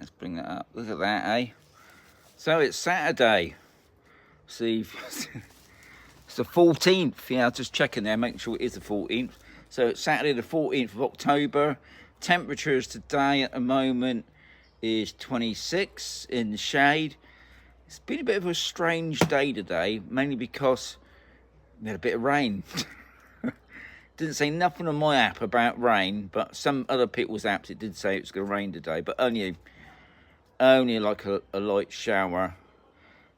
Let's bring that up. Look at that, eh? So it's Saturday. See, it's the 14th. Yeah, I was just checking there, making sure it is the 14th. So it's Saturday the 14th of October. Temperatures today at the moment is 26 in the shade. It's been a bit of a strange day today, mainly because we had a bit of rain. Didn't say nothing on my app about rain, but some other people's apps it did say it was going to rain today, but only like a light shower.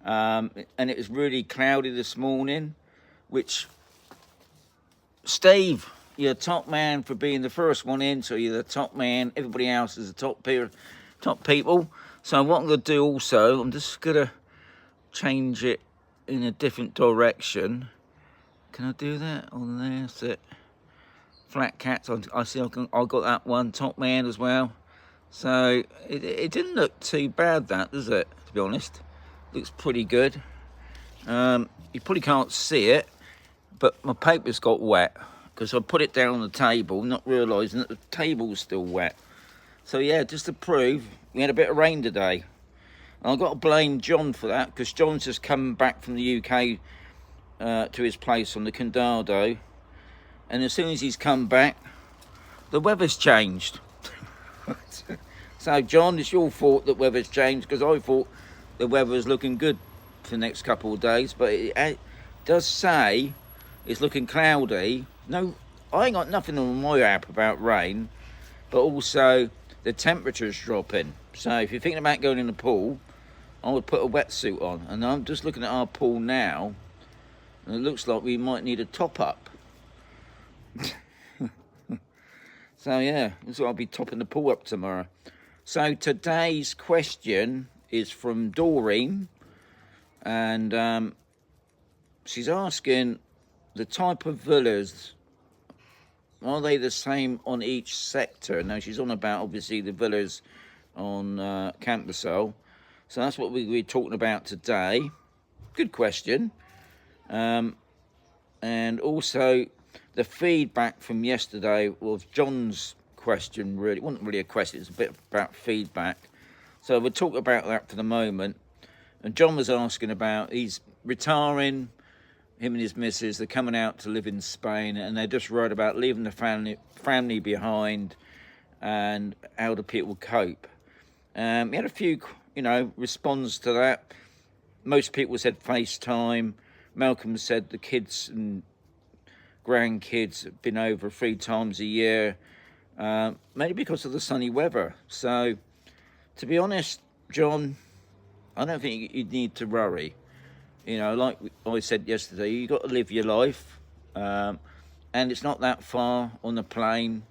And it was really cloudy this morning, which, Steve, you're the top man for being the first one in, so you're the top man. Everybody else is the top people. So what I'm going to do also, I'm just going to change it in a different direction. Can I do that on there? That's it. Flat cats, I see I got that one, top man as well. So it didn't look too bad, that, does it, to be honest? Looks pretty good. You probably can't see it, but my paper's got wet because I put it down on the table, not realising that the table's still wet. So yeah, just to prove, we had a bit of rain today. And I've got to blame John for that, because John's just come back from the UK to his place on the Condado. And as soon as he's come back, the weather's changed. So, John, it's your fault that weather's changed, because I thought the weather was looking good for the next couple of days. But it does say it's looking cloudy. No, I ain't got nothing on my app about rain, but also the temperature's dropping. So if you're thinking about going in the pool, I would put a wetsuit on. And I'm just looking at our pool now, and it looks like we might need a top-up. So yeah, so I'll be topping the pool up tomorrow. So today's question is from Doreen, and she's asking the type of villas, are they the same on each sector? Now she's on about obviously the villas on Camposol, so that's what we're talking about today. Good question. And also the feedback from yesterday was John's question. Really, it wasn't really a question, it's a bit about feedback. So we'll talk about that for the moment. And John was asking about, he's retiring, him and his missus, they're coming out to live in Spain, and they're just worried about leaving the family behind and how do people cope. We had a few, responses to that. Most people said FaceTime. Malcolm said the kids and grandkids have been over 3 times a year, maybe because of the sunny weather. So, to be honest, John, I don't think you need to worry. Like I said yesterday, you got to live your life, and it's not that far on the plane.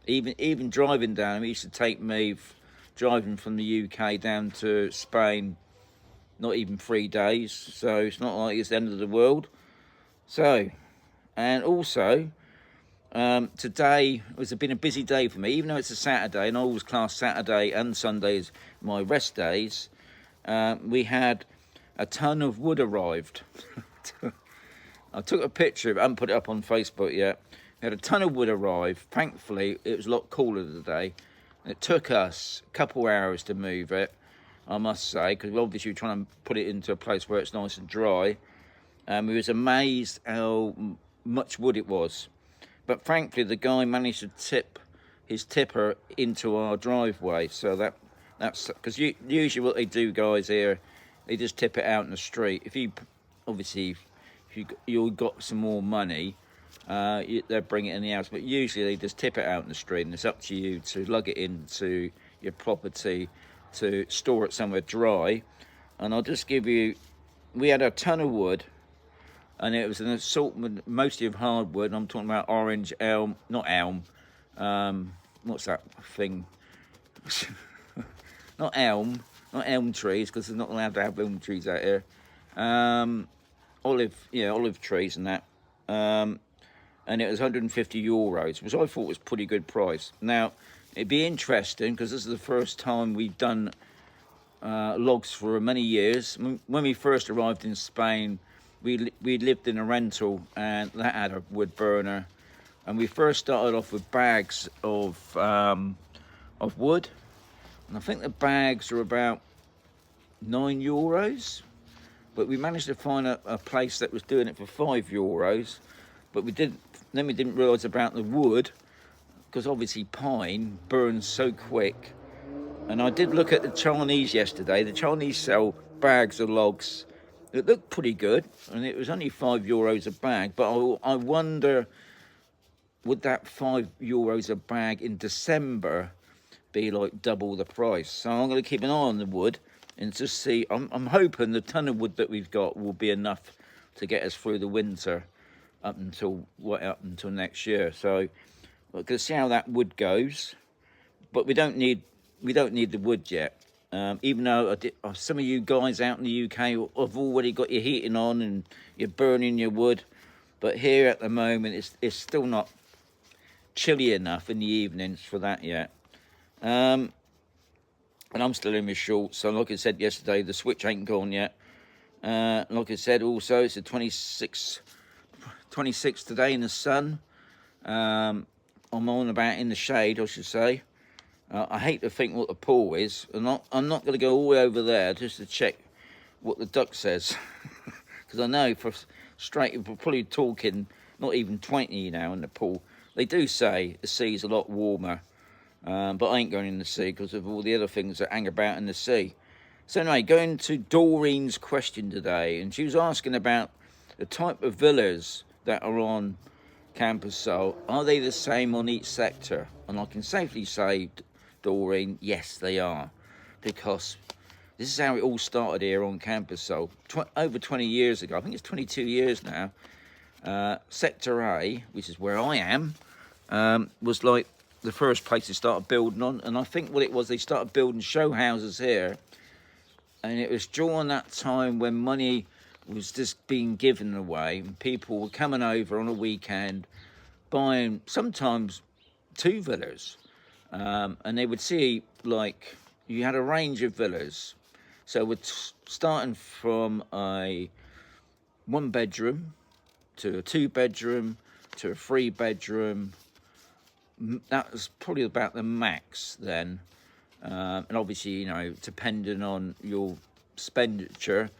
Even driving down, it used to take me driving from the UK down to Spain, not even 3 days. So it's not like it's the end of the world. So, and also, today has been a busy day for me, even though it's a Saturday, and I always class Saturday and Sunday as my rest days. We had a ton of wood arrived. I took a picture of it, I haven't put it up on Facebook yet. We had a ton of wood arrive. Thankfully, it was a lot cooler today. It took us a couple hours to move it, I must say, because we're obviously trying to put it into a place where it's nice and dry. We was amazed how much wood it was. But thankfully, the guy managed to tip his tipper into our driveway. So that's because usually what they do, guys, here, they just tip it out in the street. If you've got some more money, they'll bring it in the house. But usually they just tip it out in the street, and it's up to you to lug it into your property to store it somewhere dry. And I'll just give you, we had a ton of wood, and it was an assortment mostly of hardwood. I'm talking about orange, elm, not elm. What's that thing? Not elm trees, because they're not allowed to have elm trees out here. Olive trees and that. And it was 150 euros, which I thought was a pretty good price. Now, it'd be interesting, because this is the first time we've done logs for many years. When we first arrived in Spain, we lived in a rental, and that had a wood burner. And we first started off with bags of wood, and I think the bags are about €9. But we managed to find a place that was doing it for €5. But we didn't realise about the wood, because obviously pine burns so quick. And I did look at the Chinese yesterday. The Chinese sell bags of logs that look pretty good, and it was only €5 a bag. But I wonder, would that €5 a bag in December be like double the price? So I'm going to keep an eye on the wood and just see. I'm hoping the ton of wood that we've got will be enough to get us through the winter up until next year. So we're going to see how that wood goes. But we don't need the wood yet. Even though some of you guys out in the UK have already got your heating on and you're burning your wood, but here at the moment it's still not chilly enough in the evenings for that yet. And I'm still in my shorts, so like I said yesterday, the switch ain't gone yet. Like I said, also it's the 26 today in the sun. I'm on about in the shade, I should say. I hate to think what the pool is, and I'm not going to go all the way over there just to check what the duck says, because I know we're probably talking not even 20 now in the pool. They do say the sea's a lot warmer, but I ain't going in the sea because of all the other things that hang about in the sea. So anyway, going to Doreen's question today, and she was asking about the type of villas that are on Camposol. Are they the same on each sector? And I can safely say, Doreen, yes, they are, because this is how it all started here on Camposol over 20 years ago. I think it's 22 years now. Sector A, which is where I am, was like the first place they started building on, and I think what it was, they started building show houses here, and it was during that time when money was just being given away, and people were coming over on a weekend, buying sometimes 2 villas. And they would see, like, you had a range of villas. So we're starting from a 1-bedroom to a 2-bedroom to a 3-bedroom. That was probably about the max then. And obviously, you know, depending on your expenditure,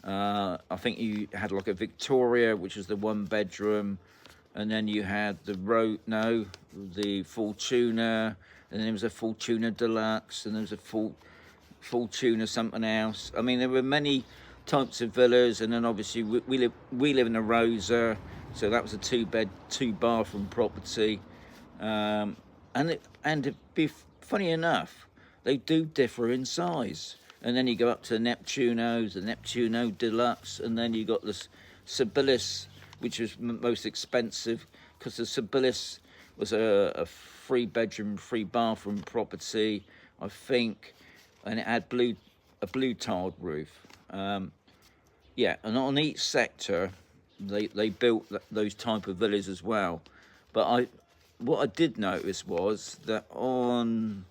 I think you had like a Victoria, which was the 1-bedroom. And then you had the Fortuna, and then there was a Fortuna Deluxe, and there was a Fortuna something else. I mean, there were many types of villas, and then obviously we live in a Rosa, so that was a 2-bed, 2-bathroom property. And it'd be funny enough, they do differ in size. And then you go up to the Neptunos, the Neptuno Deluxe, and then you got the Sibyllus, which was most expensive, because the Sibyllus was a 3-bedroom, 3-bathroom property, I think, and it had a blue tiled roof. Yeah, and on each sector, they built those type of villas as well. But what I did notice was that on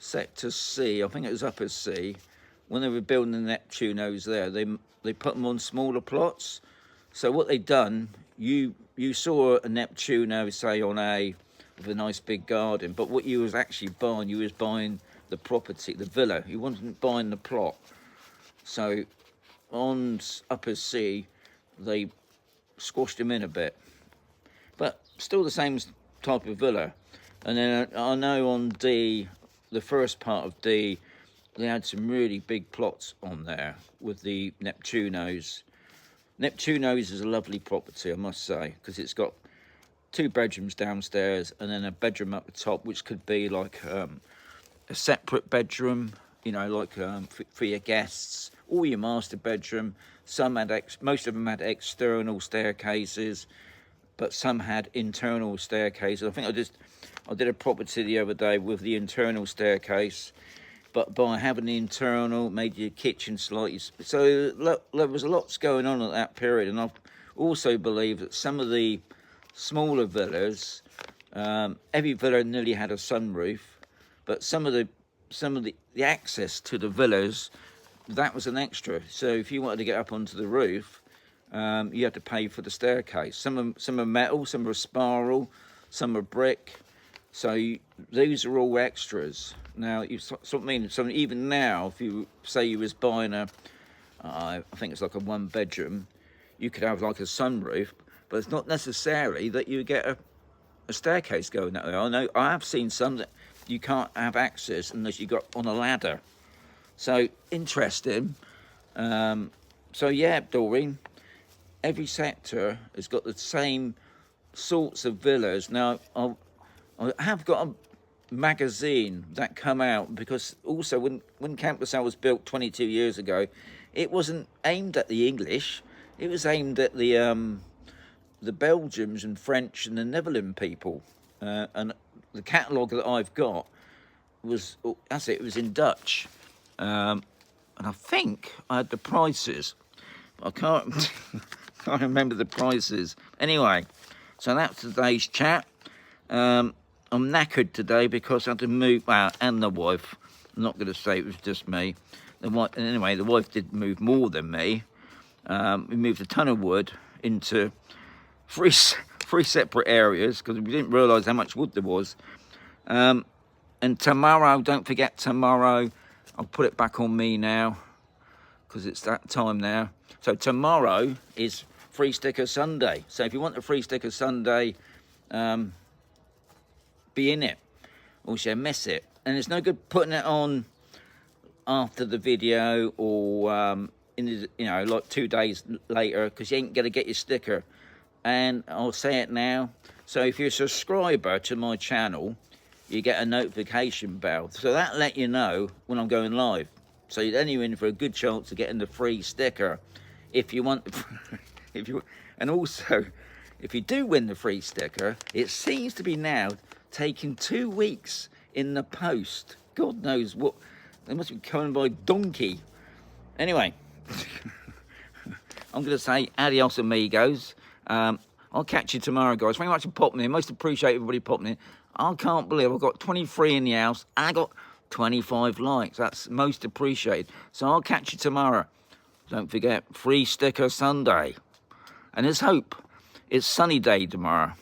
Sector C, I think it was Upper C, when they were building the Neptunos there, they put them on smaller plots. So what they done, you saw a Neptuno, say, on A, with a nice big garden, but what you was actually buying, you was buying the property, the villa. You wasn't buying the plot. So on Upper C, they squashed them in a bit, but still the same type of villa. And then I know on D, the first part of D, they had some really big plots on there with the Neptunos. Neptunos is a lovely property, I must say, because it's got 2 bedrooms downstairs and then a bedroom up the top, which could be like a separate bedroom, you know, like for your guests, or your master bedroom. Most of them had external staircases, but some had internal staircases. I think I did a property the other day with the internal staircase, but by having the internal, made your kitchen slightly. So there was a lot going on at that period, and I also believe that some of the smaller villas, every villa nearly had a sunroof, but some of the access to the villas, that was an extra. So if you wanted to get up onto the roof, you had to pay for the staircase. Some are metal, some are spiral, some are brick. So these are all extras. Now, something even now, if you say you was buying I think it's like a 1-bedroom, you could have like a sunroof, but it's not necessarily that you get a staircase going that way. I know I have seen some that you can't have access unless you got on a ladder. So interesting. So yeah, Doreen, every sector has got the same sorts of villas. Now, I have got a magazine that come out, because also when Camposol was built 22 years ago, it wasn't aimed at the English. It was aimed at the Belgians and French and the Netherlands people. And the catalogue that I've got was, that's it was in Dutch. And I think I had the prices. I can't remember the prices. Anyway, so that's today's chat. I'm knackered today because I had to move, well, and the wife. I'm not going to say it was just me. Anyway, the wife did move more than me. We moved a ton of wood into three separate areas because we didn't realise how much wood there was. And tomorrow, don't forget tomorrow, I'll put it back on me now because it's that time now. So tomorrow is Free Sticker Sunday. So if you want a Free Sticker Sunday, be in it, or you miss it. And it's no good putting it on after the video or like 2 days later, because you ain't gonna get your sticker. And I'll say it now, so if you're a subscriber to my channel, you get a notification bell, so that let you know when I'm going live, so you're only in for a good chance of getting the free sticker if you want. And also, if you do win the free sticker, it seems to be now taking 2 weeks in the post. God knows what. They must be coming by donkey. Anyway, I'm going to say adios, amigos. I'll catch you tomorrow, guys. Thank you much for popping in. Most appreciate everybody popping in. I can't believe I've got 23 in the house. I got 25 likes. That's most appreciated. So I'll catch you tomorrow. Don't forget, Free Sticker Sunday. And there's hope. It's sunny day tomorrow.